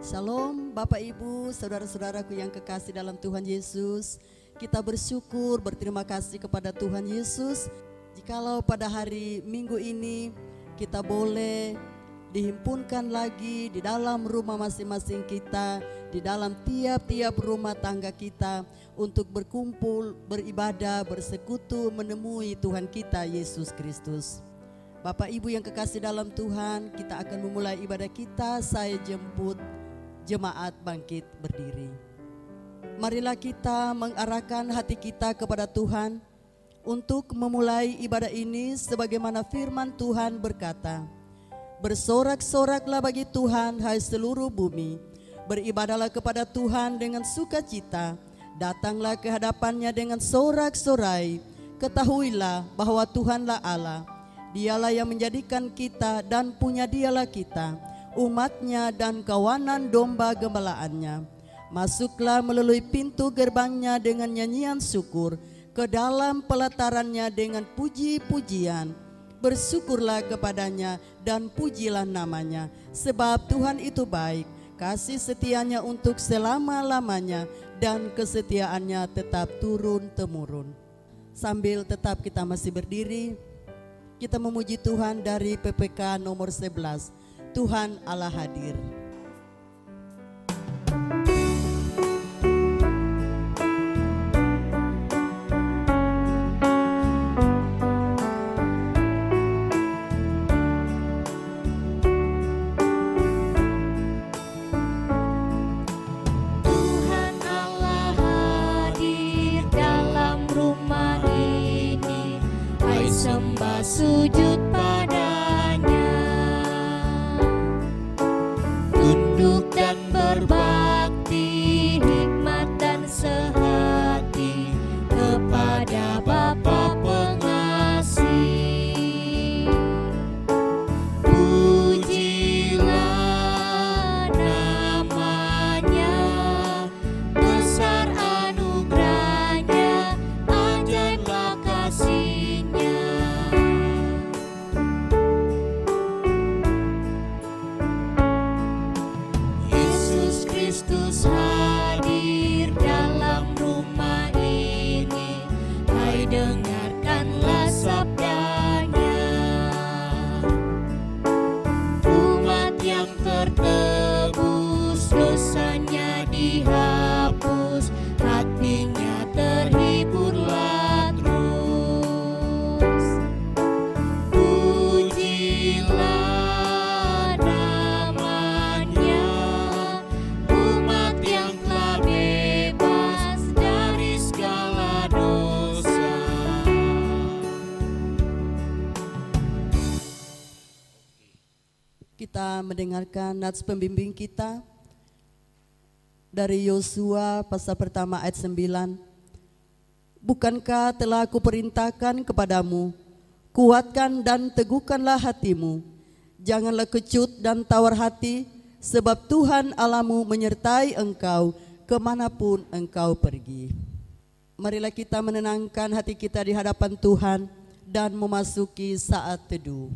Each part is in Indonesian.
Shalom Bapak Ibu, saudara-saudaraku yang kekasih dalam Tuhan Yesus. Kita bersyukur, berterima kasih kepada Tuhan Yesus. Jikalau pada hari Minggu ini kita boleh dihimpunkan lagi di dalam rumah masing-masing kita, di dalam tiap-tiap rumah tangga kita untuk berkumpul, beribadah, bersekutu, menemui Tuhan kita Yesus Kristus. Bapak Ibu yang kekasih dalam Tuhan, kita akan memulai ibadah kita. Saya jemput jemaat bangkit berdiri. Marilah kita mengarahkan hati kita kepada Tuhan untuk memulai ibadah ini sebagaimana firman Tuhan berkata, bersorak-soraklah bagi Tuhan hai seluruh bumi, beribadahlah kepada Tuhan dengan sukacita, datanglah ke hadapannya dengan sorak-sorai, ketahuilah bahwa Tuhanlah Allah, Dialah yang menjadikan kita dan punya Dialah kita, umatnya dan kawanan domba gembalaannya. Masuklah melalui pintu gerbangnya dengan nyanyian syukur, ke dalam pelatarannya dengan puji-pujian. Bersyukurlah kepadanya dan pujilah namanya, sebab Tuhan itu baik, kasih setianya untuk selama-lamanya, dan kesetiaannya tetap turun-temurun. Sambil tetap kita masih berdiri, kita memuji Tuhan dari PPK nomor 11. Tuhan Allah hadir. Tuhan Allah hadir dalam rumah ini, hai sembah sujud padanya, tunduk dan berbakti, hikmat dan sehati kepada Bapa pengasih. Pujilah namanya, besar anugerahnya, ajaiblah kasihnya. Yesus Kristus hadir dalam rumah ini, hai dengarkanlah sabdanya. Umat yang tertebus, dosanya dihapus, hatinya terhiburlah terus. Pujilah namanya, umat yang telah bebas dari segala dosa. Kita mendengarkan nats pembimbing kita dari Yosua pasal pertama ayat 9. Bukankah telah kuperintahkan kepadamu, kuatkan dan teguhkanlah hatimu, janganlah kecut dan tawar hati, sebab Tuhan Allahmu menyertai engkau kemanapun engkau pergi. Marilah kita menenangkan hati kita di hadapan Tuhan dan memasuki saat teduh.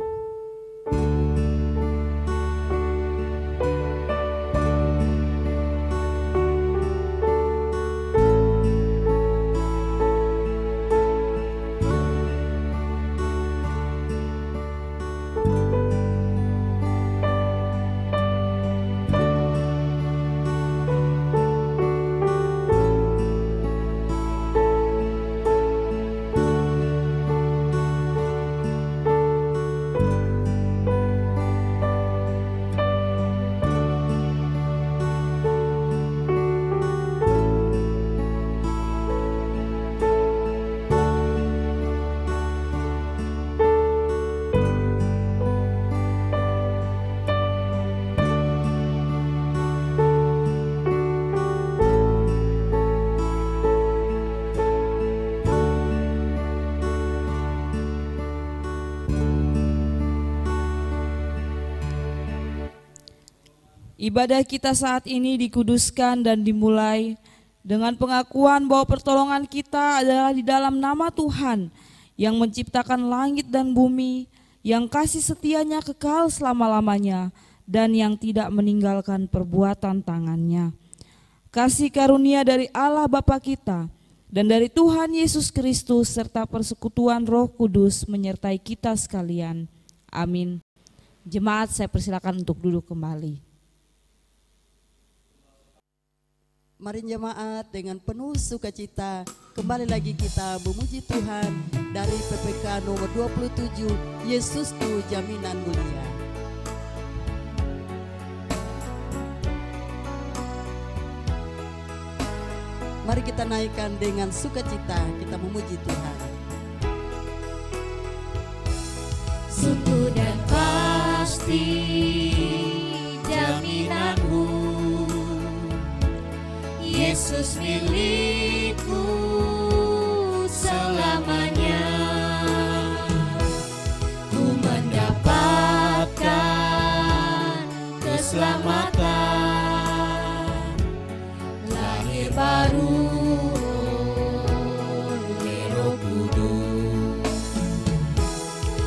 Ibadah kita saat ini dikuduskan dan dimulai dengan pengakuan bahwa pertolongan kita adalah di dalam nama Tuhan yang menciptakan langit dan bumi, yang kasih setianya kekal selama-lamanya, dan yang tidak meninggalkan perbuatan tangannya. Kasih karunia dari Allah Bapa kita dan dari Tuhan Yesus Kristus serta persekutuan Roh Kudus menyertai kita sekalian. Amin. Jemaat, saya persilakan untuk duduk kembali. Mari jemaat dengan penuh sukacita kembali lagi kita memuji Tuhan dari PPK nomor 27, Yesusku Jaminan Mulia. Mari kita naikkan dengan sukacita, kita memuji Tuhan. Sungguh dan pasti jaminanmu, Yesus milikku selamanya. Ku mendapatkan keselamatan, lahir baru oleh Roh Kudus.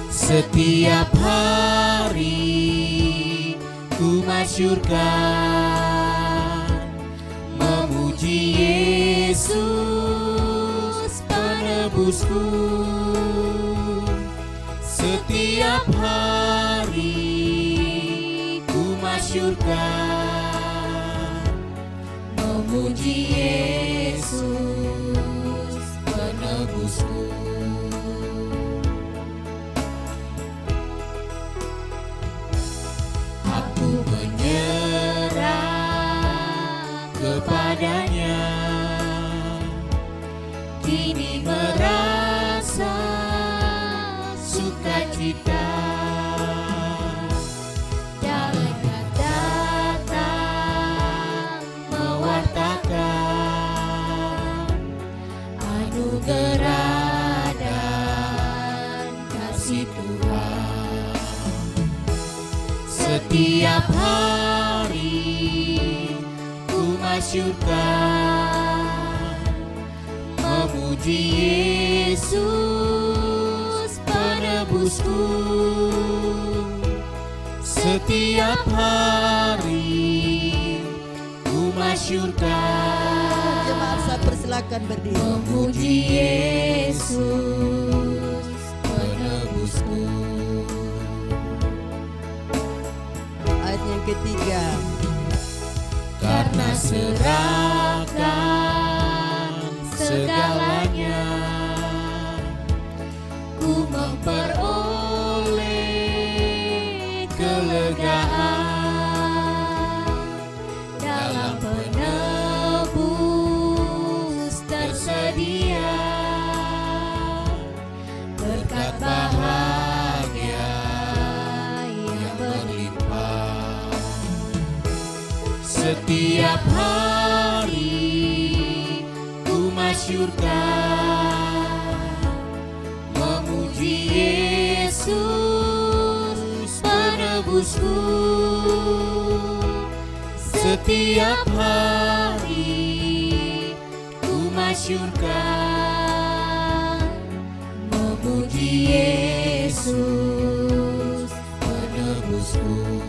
Setiap hari ku masyurkan memuji Yesus penebusku. Setiap hari ku masyurkan memuji Yesus penebusku. Aku menyerah kepadanya, kini merasa sukacita. Jalannya datang mewartakan anugerah dan kasih Tuhan. Setiap hari ku masyurkan memuji Yesus penebusku. Setiap hari ku masyurkan. Jemaat, saya persilakan berdiri. Memuji Yesus penebusku. Ayat yang ketiga. Karena serahkan segalanya, ku memperoleh kelegaan dalam penebus tersedia, berkat bahagia yang berlimpah. Setiap hari ku masyurkan memuji Yesus penebusku. Setiap hari ku masyurkan memuji Yesus penebusku.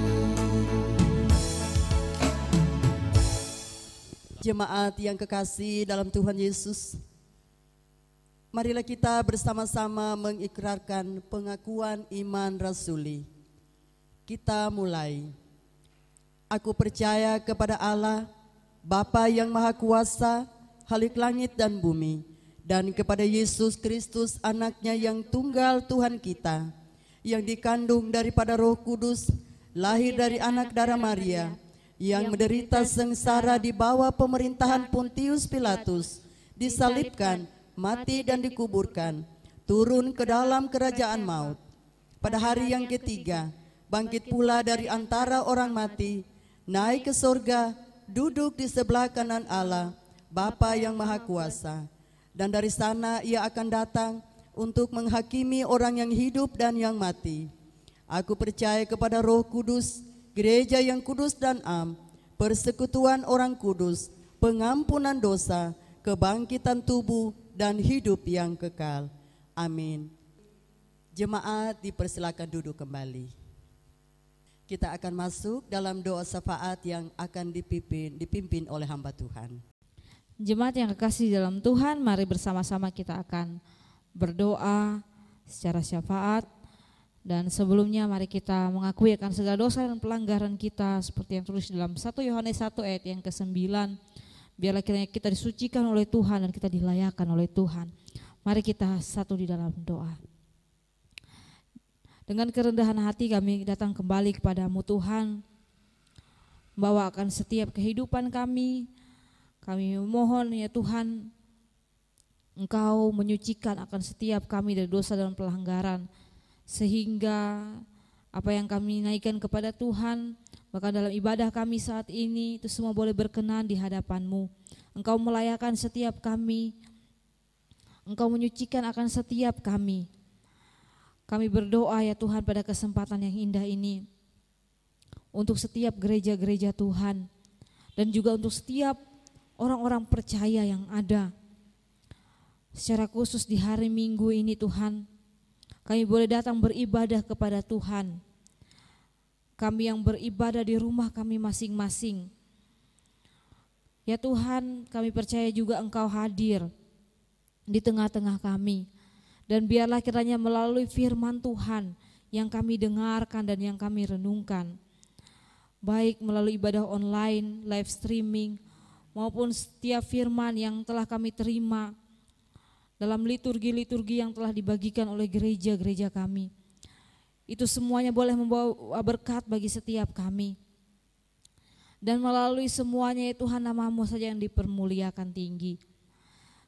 Jemaat yang kekasih dalam Tuhan Yesus, marilah kita bersama-sama mengikrarkan pengakuan iman rasuli. Kita mulai. Aku percaya kepada Allah, Bapa yang Maha Kuasa, Khalik langit dan bumi, dan kepada Yesus Kristus anaknya yang tunggal Tuhan kita, yang dikandung daripada Roh Kudus, lahir dari anak darah Maria, yang menderita sengsara di bawah pemerintahan Pontius Pilatus, disalibkan, mati dan dikuburkan, turun ke dalam kerajaan maut. Pada hari yang ketiga, bangkit pula dari antara orang mati, naik ke sorga, duduk di sebelah kanan Allah, Bapa yang Maha Kuasa. Dan dari sana ia akan datang untuk menghakimi orang yang hidup dan yang mati. Aku percaya kepada Roh Kudus, gereja yang kudus dan am, persekutuan orang kudus, pengampunan dosa, kebangkitan tubuh, dan hidup yang kekal. Amin. Jemaat dipersilakan duduk kembali. kita akan masuk dalam doa syafaat yang akan dipimpin oleh hamba Tuhan. Jemaat yang kekasih dalam Tuhan, mari bersama-sama kita akan berdoa secara syafaat. Dan sebelumnya mari kita mengakui akan segala dosa dan pelanggaran kita seperti yang tulis dalam 1 Yohanes 1 ayat yang ke-9. Biarlah kiranya kita disucikan oleh Tuhan dan kita dilayakan oleh Tuhan. Mari kita satu di dalam doa. Dengan kerendahan hati kami datang kembali kepadamu Tuhan, membawakan setiap kehidupan kami. Kami memohon ya Tuhan, Engkau menyucikan akan setiap kami dari dosa dan pelanggaran, sehingga apa yang kami naikkan kepada Tuhan, bahkan dalam ibadah kami saat ini, itu semua boleh berkenan di hadapan-Mu. Engkau melayakan setiap kami, Engkau menyucikan akan setiap kami. Kami berdoa ya Tuhan pada kesempatan yang indah ini, untuk setiap gereja-gereja Tuhan, dan juga untuk setiap orang-orang percaya yang ada. Secara khusus di hari Minggu ini Tuhan, kami boleh datang beribadah kepada Tuhan. Kami yang beribadah di rumah kami masing-masing. Ya Tuhan, kami percaya juga Engkau hadir di tengah-tengah kami. Dan biarlah kiranya melalui firman Tuhan yang kami dengarkan dan yang kami renungkan, baik melalui ibadah online, live streaming, maupun setiap firman yang telah kami terima dalam liturgi-liturgi yang telah dibagikan oleh gereja-gereja kami. Itu semuanya boleh membawa berkat bagi setiap kami. Dan melalui semuanya ya Tuhan, nama-Mu saja yang dipermuliakan tinggi.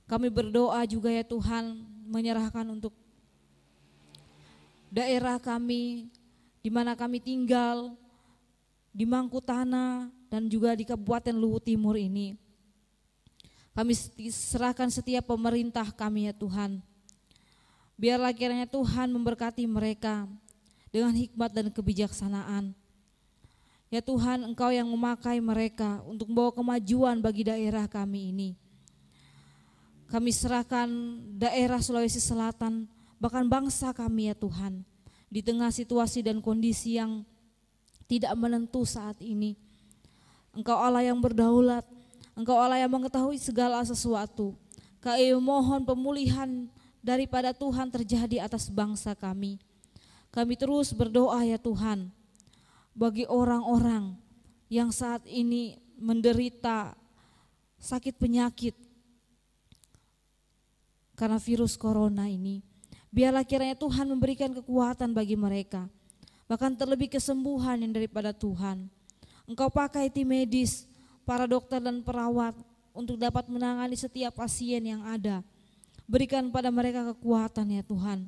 Kami berdoa juga ya Tuhan, menyerahkan untuk daerah kami, di mana kami tinggal, di Mangkutana dan juga di Kabupaten Luhut Timur ini. Kami serahkan setiap pemerintah kami ya Tuhan. Biarlah kiranya Tuhan memberkati mereka dengan hikmat dan kebijaksanaan. Ya Tuhan, Engkau yang memakai mereka untuk membawa kemajuan bagi daerah kami ini. Kami serahkan daerah Sulawesi Selatan, bahkan bangsa kami ya Tuhan, di tengah situasi dan kondisi yang tidak menentu saat ini. Engkau Allah yang berdaulat, Engkau Allah yang mengetahui segala sesuatu. Kami mohon pemulihan daripada Tuhan terjadi atas bangsa kami. Kami terus berdoa ya Tuhan, bagi orang-orang yang saat ini menderita sakit penyakit karena virus corona ini. Biarlah kiranya Tuhan memberikan kekuatan bagi mereka, bahkan terlebih kesembuhan yang daripada Tuhan. Engkau pakai tim medis, para dokter dan perawat untuk dapat menangani setiap pasien yang ada. Berikan pada mereka kekuatan ya Tuhan.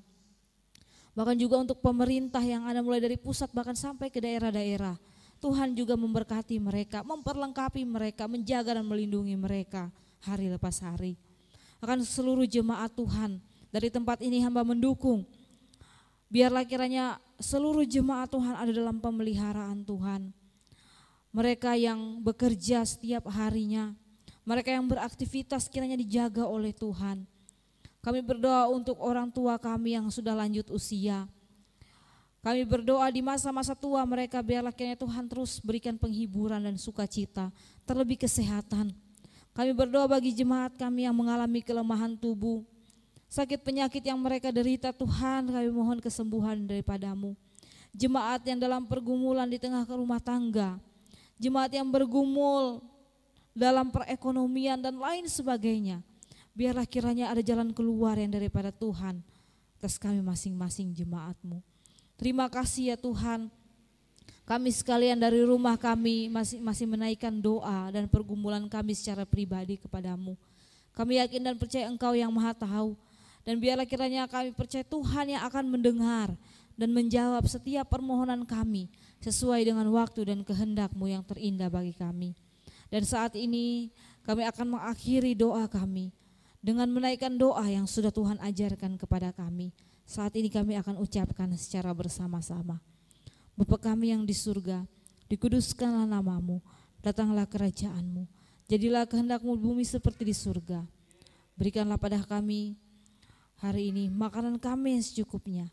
Bahkan juga untuk pemerintah yang ada mulai dari pusat bahkan sampai ke daerah-daerah. Tuhan juga memberkati mereka, memperlengkapi mereka, menjaga dan melindungi mereka hari lepas hari. Akan seluruh jemaat Tuhan, dari tempat ini hamba mendukung. Biarlah kiranya seluruh jemaat Tuhan ada dalam pemeliharaan Tuhan. Mereka yang bekerja setiap harinya, mereka yang beraktivitas kiranya dijaga oleh Tuhan. Kami berdoa untuk orang tua kami yang sudah lanjut usia. Kami berdoa di masa-masa tua mereka, biarlah kiranya Tuhan terus berikan penghiburan dan sukacita, terlebih kesehatan. Kami berdoa bagi jemaat kami yang mengalami kelemahan tubuh, sakit penyakit yang mereka derita, Tuhan kami mohon kesembuhan daripada-Mu. Jemaat yang dalam pergumulan di tengah rumah tangga, jemaat yang bergumul dalam perekonomian dan lain sebagainya, biarlah kiranya ada jalan keluar yang daripada Tuhan atas kami masing-masing jemaat-Mu. Terima kasih ya Tuhan, kami sekalian dari rumah kami masih menaikkan doa dan pergumulan kami secara pribadi kepada-Mu. Kami yakin dan percaya Engkau yang Maha Tahu, dan biarlah kiranya kami percaya Tuhan yang akan mendengar dan menjawab setiap permohonan kami sesuai dengan waktu dan kehendak-Mu yang terindah bagi kami. Dan saat ini kami akan mengakhiri doa kami dengan menaikkan doa yang sudah Tuhan ajarkan kepada kami. Saat ini kami akan ucapkan secara bersama-sama. Bapa kami yang di surga, dikuduskanlah nama-Mu, datanglah kerajaan-Mu, jadilah kehendak-Mu di bumi seperti di surga. Berikanlah pada kami hari ini makanan kami yang secukupnya,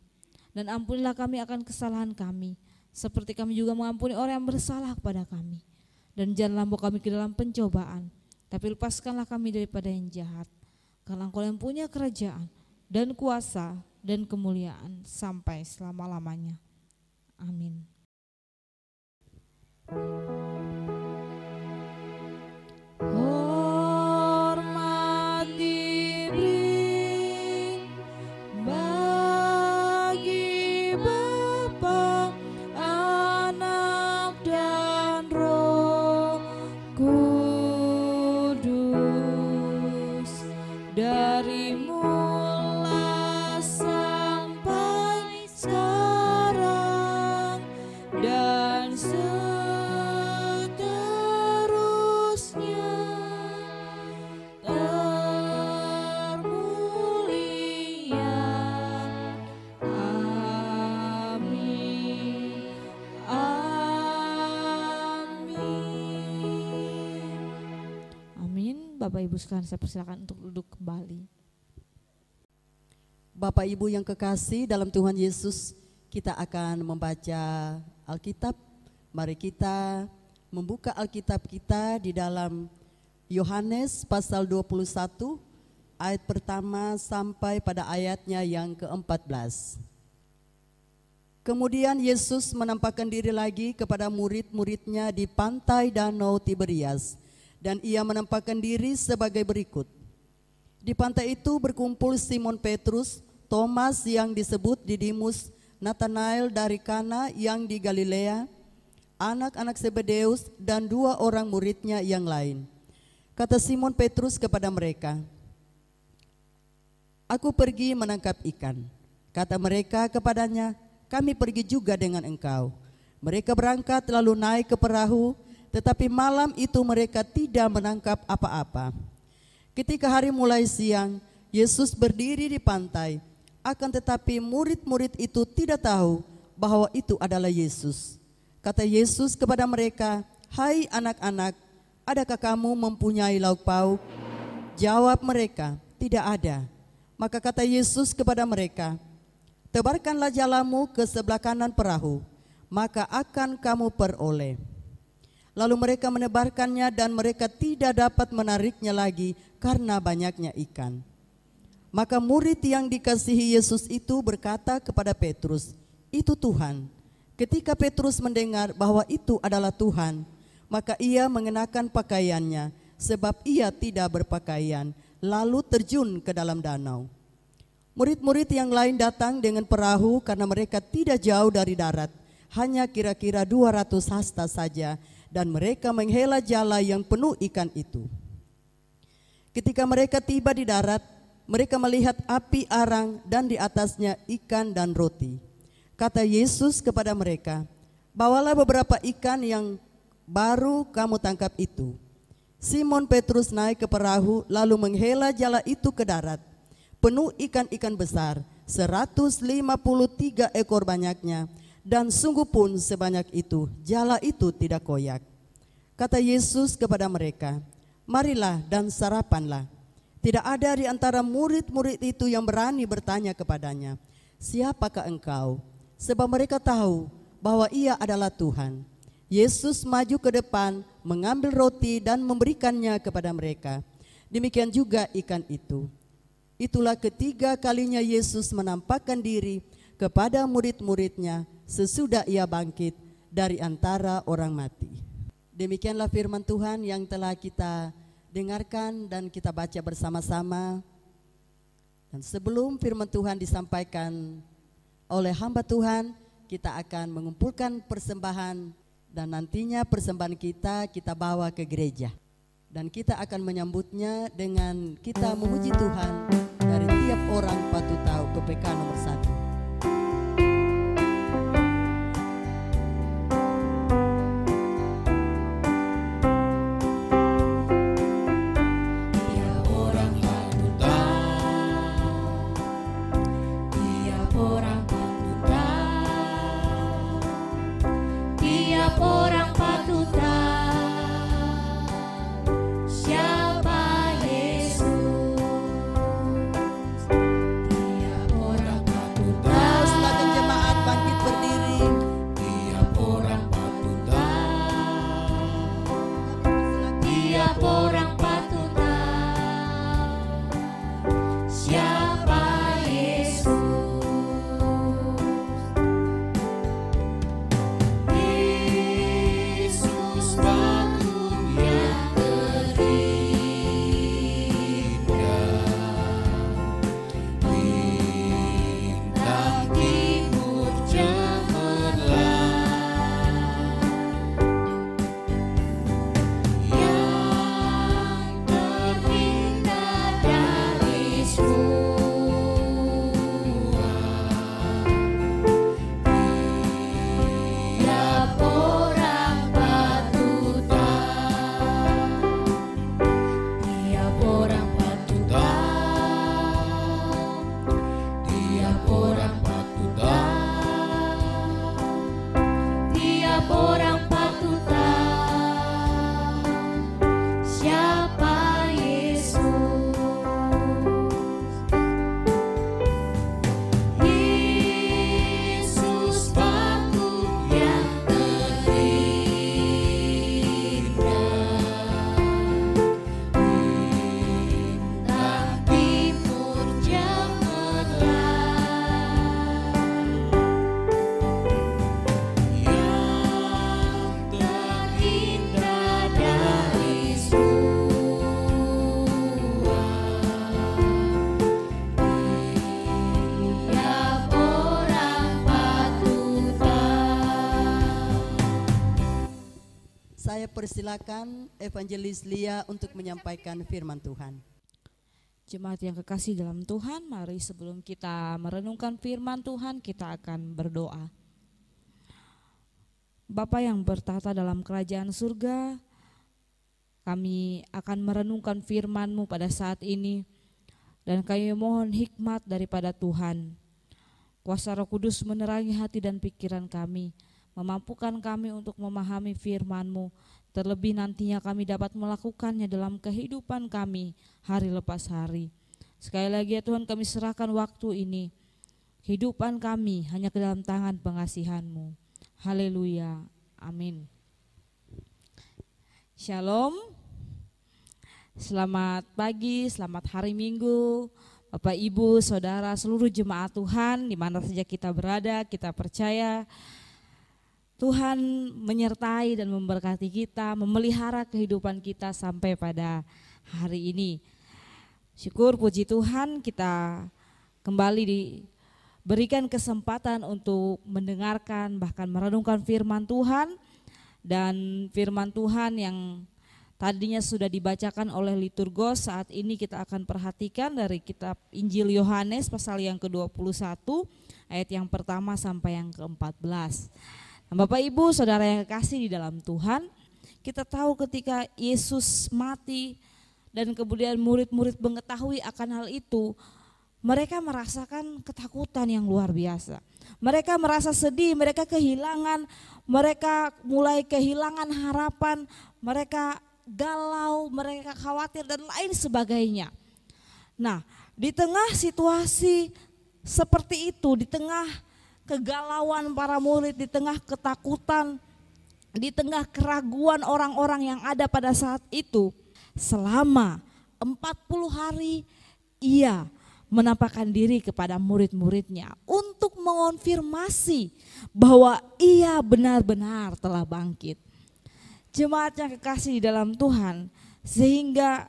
dan ampunilah kami akan kesalahan kami, seperti kami juga mengampuni orang yang bersalah kepada kami. Dan janganlah membawa kami ke dalam pencobaan, tapi lepaskanlah kami daripada yang jahat. Karena Engkau yang punya kerajaan dan kuasa dan kemuliaan sampai selama-lamanya. Amin. Hormat diberi bagi Bapa, Anak dan Roh Kudus, dari mula sampai sekarang dan seterusnya, termulia. Amin. Amin. Bapak Ibu sekalian, saya persilakan untuk duduk kembali. Bapak Ibu yang kekasih dalam Tuhan Yesus, kita akan membaca Alkitab. Mari kita membuka Alkitab kita di dalam Yohanes pasal 21 ayat pertama sampai pada ayatnya yang ke-14. Kemudian Yesus menampakkan diri lagi kepada murid-muridnya di pantai Danau Tiberias, dan ia menampakkan diri sebagai berikut. Di pantai itu berkumpul Simon Petrus, Thomas yang disebut Didimus, Nathanael dari Kana yang di Galilea, anak-anak Zebedeus, dan 2 orang muridnya yang lain. Kata Simon Petrus kepada mereka, "Aku pergi menangkap ikan." Kata mereka kepadanya, "Kami pergi juga dengan engkau." Mereka berangkat lalu naik ke perahu, tetapi malam itu mereka tidak menangkap apa-apa. Ketika hari mulai siang, Yesus berdiri di pantai, akan tetapi murid-murid itu tidak tahu bahwa itu adalah Yesus. Kata Yesus kepada mereka, "Hai anak-anak, adakah kamu mempunyai lauk pauk?" Jawab mereka, "Tidak ada." Maka kata Yesus kepada mereka, "Tebarkanlah jalamu ke sebelah kanan perahu, maka akan kamu peroleh." Lalu mereka menebarkannya dan mereka tidak dapat menariknya lagi karena banyaknya ikan. Maka murid yang dikasihi Yesus itu berkata kepada Petrus, "Itu Tuhan." Ketika Petrus mendengar bahwa itu adalah Tuhan, maka ia mengenakan pakaiannya, sebab ia tidak berpakaian, lalu terjun ke dalam danau. Murid-murid yang lain datang dengan perahu karena mereka tidak jauh dari darat, hanya kira-kira 200 hasta saja, dan mereka menghela jala yang penuh ikan itu. Ketika mereka tiba di darat, mereka melihat api arang dan di atasnya ikan dan roti. Kata Yesus kepada mereka, "Bawalah beberapa ikan yang baru kamu tangkap itu." Simon Petrus naik ke perahu lalu menghela jala itu ke darat, penuh ikan-ikan besar, 153 ekor banyaknya, dan sungguh pun sebanyak itu jala itu tidak koyak. Kata Yesus kepada mereka, "Marilah dan sarapanlah." Tidak ada di antara murid-murid itu yang berani bertanya kepadanya, "Siapakah engkau?" Sebab mereka tahu bahwa ia adalah Tuhan. Yesus maju ke depan, mengambil roti dan memberikannya kepada mereka. Demikian juga ikan itu. Itulah ketiga kalinya Yesus menampakkan diri kepada murid-muridnya sesudah ia bangkit dari antara orang mati. Demikianlah firman Tuhan yang telah kita dengarkan dan kita baca bersama-sama. Dan sebelum firman Tuhan disampaikan oleh hamba Tuhan, kita akan mengumpulkan persembahan dan nantinya persembahan kita bawa ke gereja. Dan kita akan menyambutnya dengan kita memuji Tuhan dari tiap orang patut tahu PPK nomor 1. Siapa Yesus? Tiap orang patut Saya persilakan Evangelis Lia untuk menyampaikan firman Tuhan. Jemaat yang kekasih dalam Tuhan, mari sebelum kita merenungkan firman Tuhan, kita akan berdoa. Bapa yang bertahta dalam kerajaan surga, kami akan merenungkan firman-Mu pada saat ini, dan kami mohon hikmat daripada Tuhan. Kuasa Roh Kudus menerangi hati dan pikiran kami, memampukan kami untuk memahami firman-Mu, terlebih nantinya kami dapat melakukannya dalam kehidupan kami hari lepas hari. Sekali lagi ya Tuhan, kami serahkan waktu ini, kehidupan kami hanya ke dalam tangan pengasihan-Mu. Haleluya, amin. Shalom, selamat pagi, selamat hari Minggu, Bapak Ibu, Saudara, seluruh jemaat Tuhan, di mana saja kita berada, kita percaya Tuhan menyertai dan memberkati kita, memelihara kehidupan kita sampai pada hari ini. Syukur puji Tuhan, kita kembali diberikan kesempatan untuk mendengarkan bahkan merenungkan firman Tuhan. Dan firman Tuhan yang tadinya sudah dibacakan oleh liturgos, saat ini kita akan perhatikan dari kitab Injil Yohanes pasal yang ke-21 ayat yang pertama sampai yang ke-14. Bapak Ibu Saudara yang kekasih di dalam Tuhan, kita tahu ketika Yesus mati dan kemudian murid-murid mengetahui akan hal itu, mereka merasakan ketakutan yang luar biasa. Mereka merasa sedih, mereka kehilangan, mereka mulai kehilangan harapan, mereka galau, mereka khawatir dan lain sebagainya. Nah, di tengah situasi seperti itu, di tengah kegalauan para murid, di tengah ketakutan, di tengah keraguan orang-orang yang ada pada saat itu, selama 40 hari ia menampakkan diri kepada murid-muridnya untuk mengonfirmasi bahwa ia benar-benar telah bangkit. Jemaat yang kekasih di dalam Tuhan, sehingga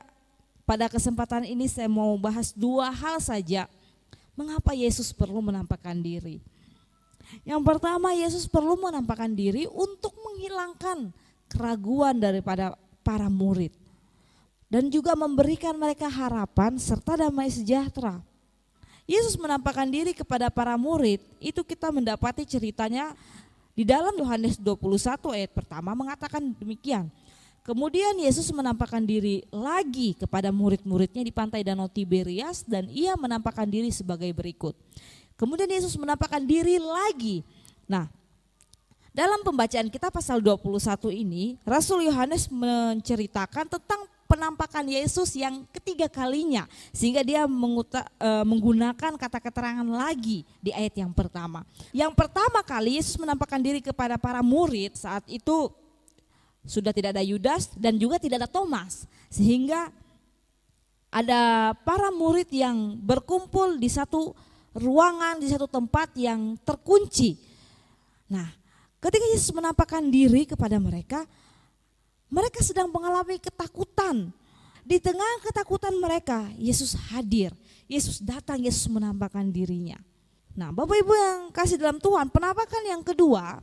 pada kesempatan ini saya mau bahas dua hal saja mengapa Yesus perlu menampakkan diri. Yang pertama, Yesus perlu menampakkan diri untuk menghilangkan keraguan daripada para murid dan juga memberikan mereka harapan serta damai sejahtera. Yesus menampakkan diri kepada para murid, itu kita mendapati ceritanya di dalam Yohanes 21 ayat pertama mengatakan demikian. Kemudian Yesus menampakkan diri lagi kepada murid-muridnya di pantai Danau Tiberias dan ia menampakkan diri sebagai berikut. Kemudian Yesus menampakkan diri lagi. Nah, dalam pembacaan kita pasal 21 ini, Rasul Yohanes menceritakan tentang penampakan Yesus yang ketiga kalinya, sehingga dia menggunakan kata keterangan lagi di ayat yang pertama. Yang pertama kali Yesus menampakkan diri kepada para murid, saat itu sudah tidak ada Yudas dan juga tidak ada Thomas, sehingga ada para murid yang berkumpul di satu ruangan, di satu tempat yang terkunci. Nah, ketika Yesus menampakkan diri kepada mereka, mereka sedang mengalami ketakutan. Di tengah ketakutan mereka, Yesus hadir, Yesus datang, Yesus menampakkan dirinya. Nah, Bapak Ibu yang kasih dalam Tuhan, penampakan yang kedua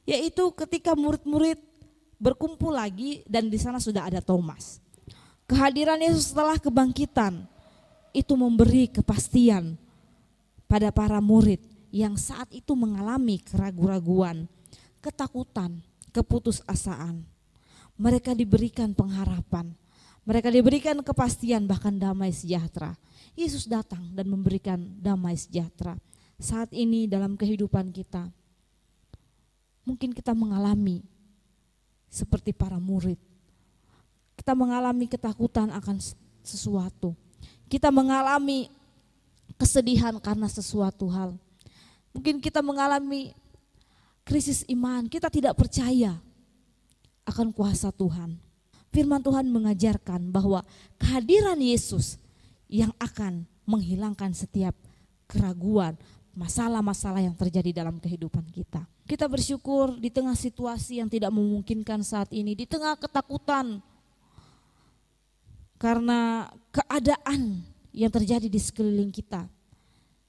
yaitu ketika murid-murid berkumpul lagi dan di sana sudah ada Thomas. Kehadiran Yesus setelah kebangkitan itu memberi kepastian pada para murid yang saat itu mengalami keraguan-raguan, ketakutan, keputusasaan. Mereka diberikan pengharapan, mereka diberikan kepastian bahkan damai sejahtera. Yesus datang dan memberikan damai sejahtera. Saat ini dalam kehidupan kita, mungkin kita mengalami seperti para murid. Kita mengalami ketakutan akan sesuatu. Kita mengalami kesedihan karena sesuatu hal. Mungkin kita mengalami krisis iman, kita tidak percaya akan kuasa Tuhan. Firman Tuhan mengajarkan bahwa kehadiran Yesus yang akan menghilangkan setiap keraguan, masalah-masalah yang terjadi dalam kehidupan kita. Kita bersyukur di tengah situasi yang tidak memungkinkan saat ini, di tengah ketakutan karena keadaan yang terjadi di sekeliling kita.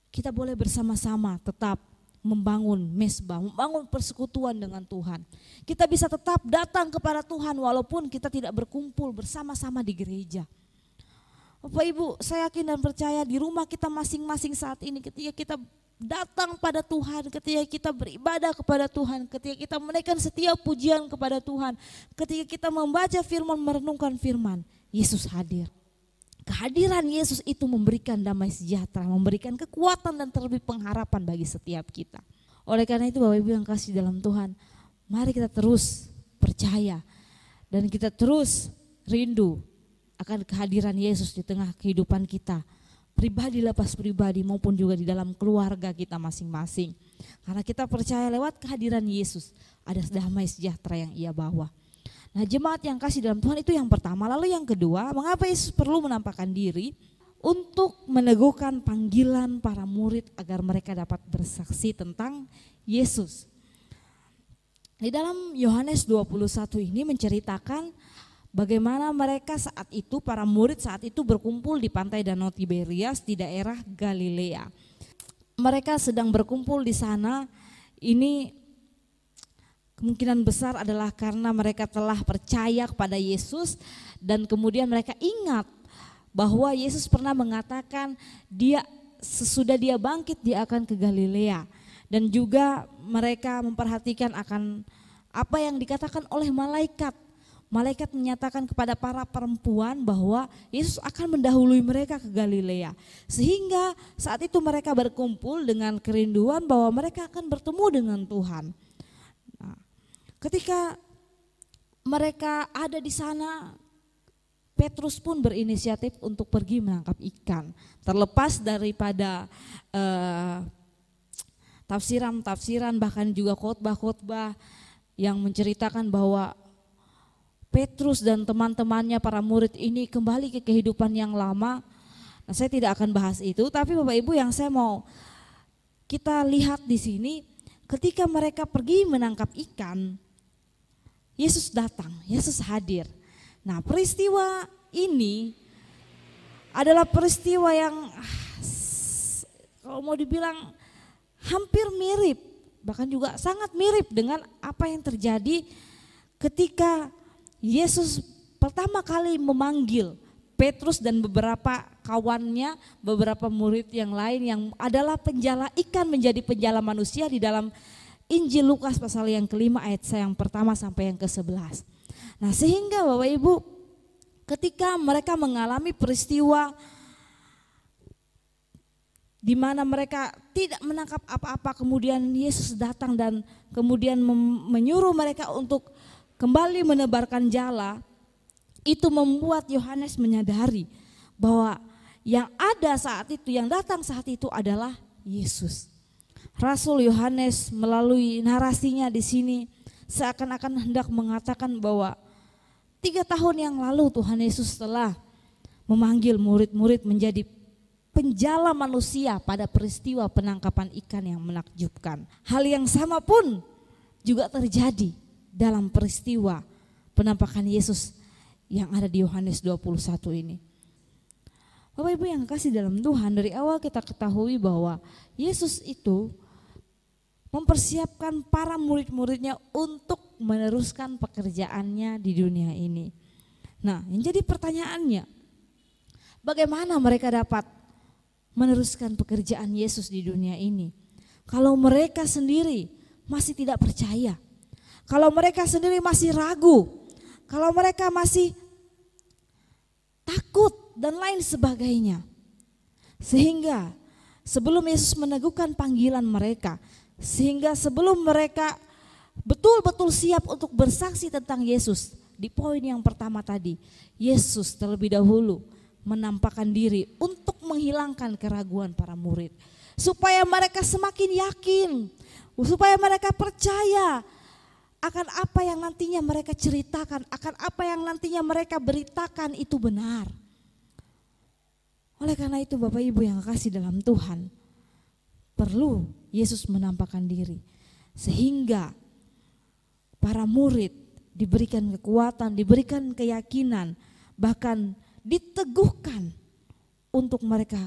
Kita boleh bersama-sama tetap membangun mesbah, membangun persekutuan dengan Tuhan. Kita bisa tetap datang kepada Tuhan walaupun kita tidak berkumpul bersama-sama di gereja. Bapak Ibu, saya yakin dan percaya di rumah kita masing-masing saat ini ketika kita datang pada Tuhan, ketika kita beribadah kepada Tuhan, ketika kita menaikkan setiap pujian kepada Tuhan, ketika kita membaca firman, merenungkan firman, Yesus hadir. Kehadiran Yesus itu memberikan damai sejahtera, memberikan kekuatan dan terlebih pengharapan bagi setiap kita. Oleh karena itu Bapak Ibu yang kasih dalam Tuhan, mari kita terus percaya dan kita terus rindu akan kehadiran Yesus di tengah kehidupan kita. Pribadi lepas pribadi maupun juga di dalam keluarga kita masing-masing. Karena kita percaya lewat kehadiran Yesus ada damai sejahtera yang Ia bawa. Nah, jemaat yang kasih dalam Tuhan itu yang pertama. Lalu yang kedua, mengapa Yesus perlu menampakkan diri? Untuk meneguhkan panggilan para murid agar mereka dapat bersaksi tentang Yesus. Di dalam Yohanes 21 ini menceritakan bagaimana mereka saat itu, para murid saat itu berkumpul di pantai Danau Tiberias di daerah Galilea. Mereka sedang berkumpul di sana, ini kemungkinan besar adalah karena mereka telah percaya kepada Yesus dan kemudian mereka ingat bahwa Yesus pernah mengatakan sesudah dia bangkit dia akan ke Galilea, dan juga mereka memperhatikan akan apa yang dikatakan oleh malaikat. Malaikat menyatakan kepada para perempuan bahwa Yesus akan mendahului mereka ke Galilea. Sehingga saat itu mereka berkumpul dengan kerinduan bahwa mereka akan bertemu dengan Tuhan. Ketika mereka ada di sana, Petrus pun berinisiatif untuk pergi menangkap ikan. Terlepas daripada tafsiran-tafsiran bahkan juga khotbah-khotbah yang menceritakan bahwa Petrus dan teman-temannya para murid ini kembali ke kehidupan yang lama. Nah, saya tidak akan bahas itu, tapi Bapak Ibu yang saya mau kita lihat di sini, ketika mereka pergi menangkap ikan, Yesus datang, Yesus hadir. Nah, peristiwa ini adalah peristiwa yang kalau mau dibilang hampir mirip, bahkan juga sangat mirip dengan apa yang terjadi ketika Yesus pertama kali memanggil Petrus dan beberapa kawannya, beberapa murid yang lain yang adalah penjala ikan menjadi penjala manusia di dalam Injil Lukas pasal yang kelima ayat yang pertama sampai yang ke-11. Nah, sehingga Bapak Ibu ketika mereka mengalami peristiwa di mana mereka tidak menangkap apa-apa, kemudian Yesus datang dan kemudian menyuruh mereka untuk kembali menebarkan jala, itu membuat Yohanes menyadari bahwa yang ada saat itu, yang datang saat itu adalah Yesus. Rasul Yohanes melalui narasinya di sini seakan-akan hendak mengatakan bahwa 3 tahun yang lalu Tuhan Yesus telah memanggil murid-murid menjadi penjala manusia pada peristiwa penangkapan ikan yang menakjubkan. Hal yang sama pun juga terjadi dalam peristiwa penampakan Yesus yang ada di Yohanes 21 ini. Bapak Ibu yang kasih dalam Tuhan, dari awal kita ketahui bahwa Yesus itu mempersiapkan para murid-muridnya untuk meneruskan pekerjaannya di dunia ini. Nah, yang jadi pertanyaannya, bagaimana mereka dapat meneruskan pekerjaan Yesus di dunia ini? Kalau mereka sendiri masih tidak percaya, kalau mereka sendiri masih ragu, kalau mereka masih takut dan lain sebagainya. Sehingga sebelum Yesus meneguhkan panggilan mereka, sehingga sebelum mereka betul-betul siap untuk bersaksi tentang Yesus, di poin yang pertama tadi, Yesus terlebih dahulu menampakkan diri untuk menghilangkan keraguan para murid. Supaya mereka semakin yakin, supaya mereka percaya akan apa yang nantinya mereka ceritakan, akan apa yang nantinya mereka beritakan itu benar. Oleh karena itu Bapak Ibu yang kasih dalam Tuhan, perlu Yesus menampakkan diri sehingga para murid diberikan kekuatan, diberikan keyakinan, bahkan diteguhkan untuk mereka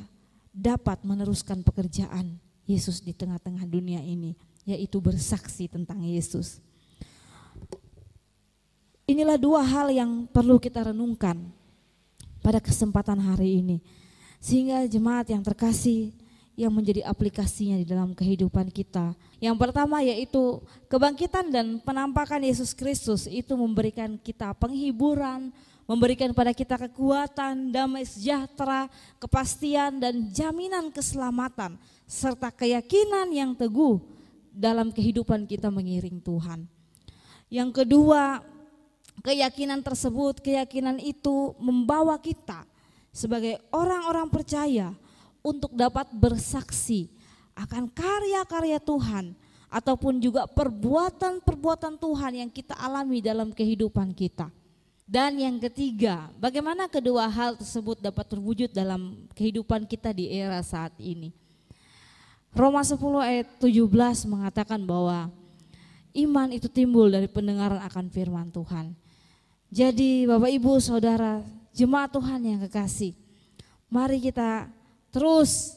dapat meneruskan pekerjaan Yesus di tengah-tengah dunia ini, yaitu bersaksi tentang Yesus. Inilah dua hal yang perlu kita renungkan pada kesempatan hari ini, sehingga jemaat yang terkasih yang menjadi aplikasinya di dalam kehidupan kita. Yang pertama yaitu kebangkitan dan penampakan Yesus Kristus itu memberikan kita penghiburan, memberikan pada kita kekuatan, damai sejahtera, kepastian dan jaminan keselamatan serta keyakinan yang teguh dalam kehidupan kita mengiring Tuhan. Yang kedua, keyakinan itu membawa kita sebagai orang-orang percaya untuk dapat bersaksi akan karya-karya Tuhan ataupun juga perbuatan-perbuatan Tuhan yang kita alami dalam kehidupan kita. Dan yang ketiga, bagaimana kedua hal tersebut dapat terwujud dalam kehidupan kita di era saat ini. Roma 10 ayat 17 mengatakan bahwa iman itu timbul dari pendengaran akan firman Tuhan. Jadi Bapak Ibu Saudara, jemaat Tuhan yang kekasih, mari kita terus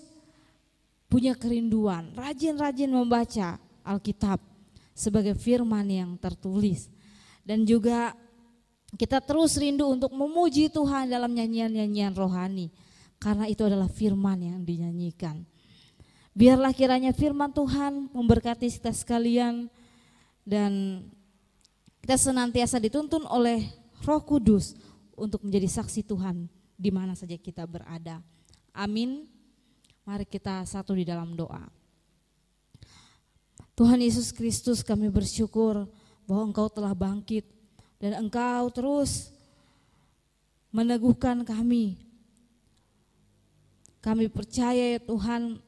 punya kerinduan, rajin-rajin membaca Alkitab sebagai firman yang tertulis. Dan juga kita terus rindu untuk memuji Tuhan dalam nyanyian-nyanyian rohani, karena itu adalah firman yang dinyanyikan. Biarlah kiranya firman Tuhan memberkati kita sekalian dan kita senantiasa dituntun oleh Roh Kudus untuk menjadi saksi Tuhan di mana saja kita berada. Amin. Mari kita satu di dalam doa. Tuhan Yesus Kristus, kami bersyukur bahwa Engkau telah bangkit dan Engkau terus meneguhkan kami. Kami percaya ya Tuhan,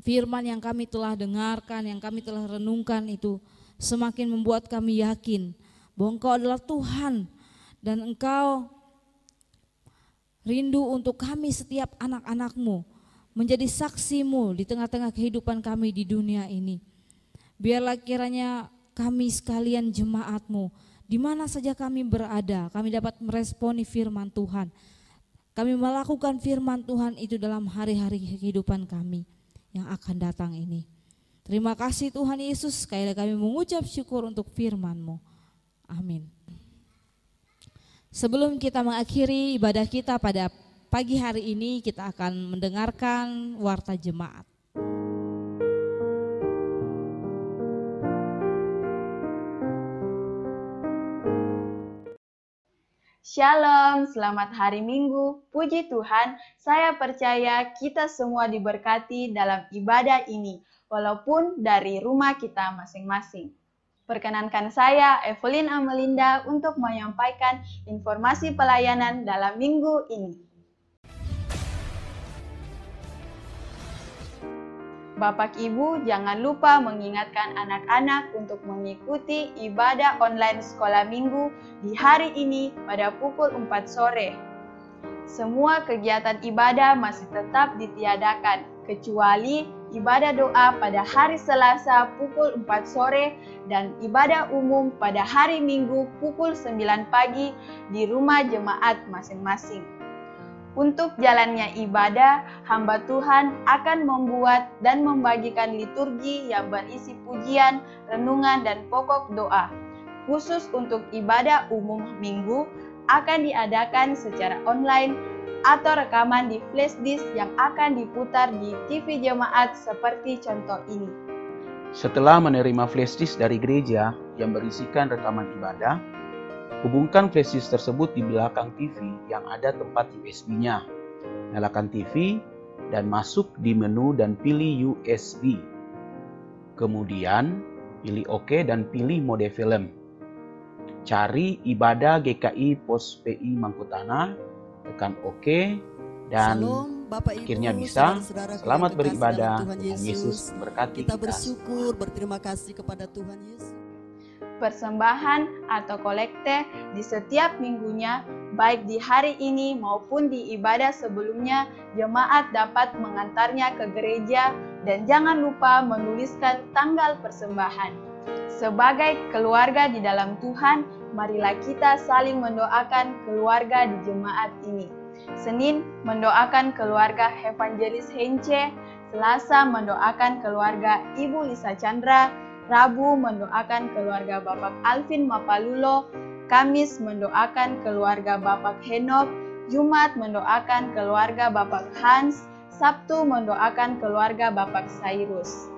firman yang kami telah dengarkan, yang kami telah renungkan itu semakin membuat kami yakin bahwa Engkau adalah Tuhan dan Engkau rindu untuk kami setiap anak-anak-Mu menjadi saksi-Mu di tengah-tengah kehidupan kami di dunia ini. Biarlah kiranya kami sekalian jemaat-Mu, di mana saja kami berada, kami dapat meresponi firman Tuhan. Kami melakukan firman Tuhan itu dalam hari-hari kehidupan kami yang akan datang ini. Terima kasih Tuhan Yesus, sekali lagi kami mengucap syukur untuk firman-Mu. Amin. Sebelum kita mengakhiri ibadah kita pada pagi hari ini, kita akan mendengarkan warta jemaat. Shalom, selamat hari Minggu. Puji Tuhan, saya percaya kita semua diberkati dalam ibadah ini, walaupun dari rumah kita masing-masing. Perkenankan saya, Evelyn Amelinda, untuk menyampaikan informasi pelayanan dalam minggu ini. Bapak Ibu jangan lupa mengingatkan anak-anak untuk mengikuti ibadah online sekolah minggu di hari ini pada pukul 4 sore. Semua kegiatan ibadah masih tetap ditiadakan, kecuali ibadah doa pada hari Selasa pukul 4 sore dan ibadah umum pada hari Minggu pukul 9 pagi di rumah jemaat masing-masing. Untuk jalannya ibadah, hamba Tuhan akan membuat dan membagikan liturgi yang berisi pujian, renungan, dan pokok doa. Khusus untuk ibadah umum minggu akan diadakan secara online atau rekaman di flash disk yang akan diputar di TV jemaat seperti contoh ini. Setelah menerima flash disk dari gereja yang berisikan rekaman ibadah, hubungkan flash disk tersebut di belakang TV yang ada tempat USB-nya. Nyalakan TV dan masuk di menu dan pilih USB. Kemudian pilih OK dan pilih mode film. Cari ibadah GKI Pos PI Mangkutanah, tekan OK dan Shalom, Bapak, Ibu, akhirnya bisa. saudara-saudaraku Selamat yang beribadah. terkasih dalam Tuhan Tuhan Yesus memberkati Kita bersyukur, berterima kasih kepada Tuhan Yesus. Persembahan atau kolekte di setiap minggunya, baik di hari ini maupun di ibadah sebelumnya, jemaat dapat mengantarnya ke gereja dan jangan lupa menuliskan tanggal persembahan. Sebagai keluarga di dalam Tuhan, marilah kita saling mendoakan keluarga di jemaat ini. Senin mendoakan keluarga Evangelis Hence, Selasa mendoakan keluarga Ibu Lisa Chandra, Rabu mendoakan keluarga Bapak Alvin Mapalulo, Kamis mendoakan keluarga Bapak Henok, Jumat mendoakan keluarga Bapak Hans, Sabtu mendoakan keluarga Bapak Sairus.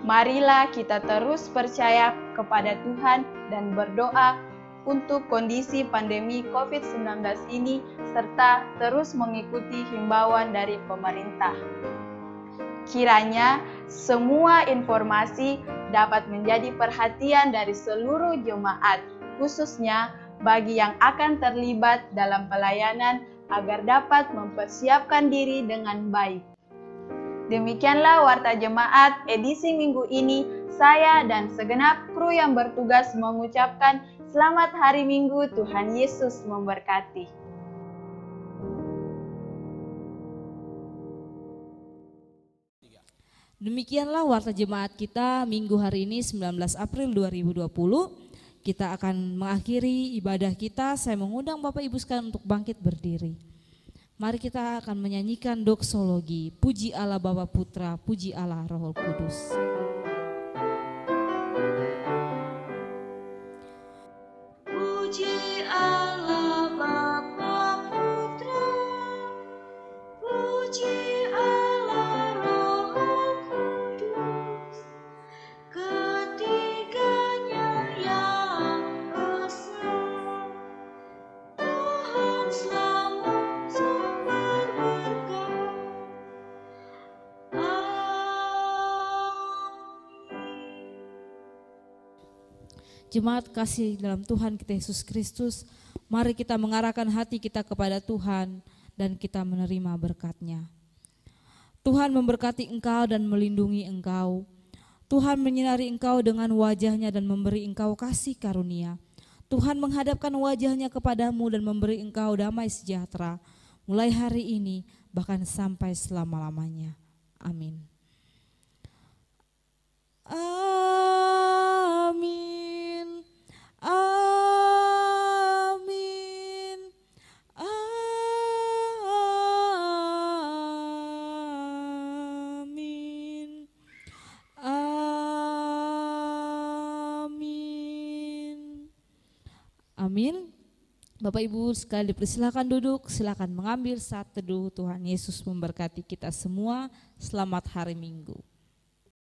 Marilah kita terus percaya kepada Tuhan dan berdoa untuk kondisi pandemi COVID-19 ini serta terus mengikuti himbauan dari pemerintah. Kiranya semua informasi dapat menjadi perhatian dari seluruh jemaat, khususnya bagi yang akan terlibat dalam pelayanan agar dapat mempersiapkan diri dengan baik. Demikianlah Warta Jemaat edisi minggu ini. Saya dan segenap kru yang bertugas mengucapkan selamat hari Minggu, Tuhan Yesus memberkati. Demikianlah Warta Jemaat kita minggu hari ini 19 April 2020. Kita akan mengakhiri ibadah kita. Saya mengundang Bapak Ibu sekalian untuk bangkit berdiri. Mari kita akan menyanyikan doksologi. Puji Allah Bapa Putra, puji Allah Roh Kudus. Puji Allah Bapa Putra, puji Allah Roh Kudus, ketiganya yang esa, Tuhan selalu sumber berkah. Jemaat kasih dalam Tuhan kita Yesus Kristus, mari kita mengarahkan hati kita kepada Tuhan dan kita menerima berkat-Nya. Tuhan memberkati engkau dan melindungi engkau. Tuhan menyinari engkau dengan wajah-Nya dan memberi engkau kasih karunia. Tuhan menghadapkan wajah-Nya kepadamu dan memberi engkau damai sejahtera, mulai hari ini bahkan sampai selama-lamanya. Amin. Amin. Amin. Amin. Amin. Amin. Bapak Ibu sekali dipersilakan duduk, silakan mengambil saat teduh. Tuhan Yesus memberkati kita semua. Selamat hari Minggu.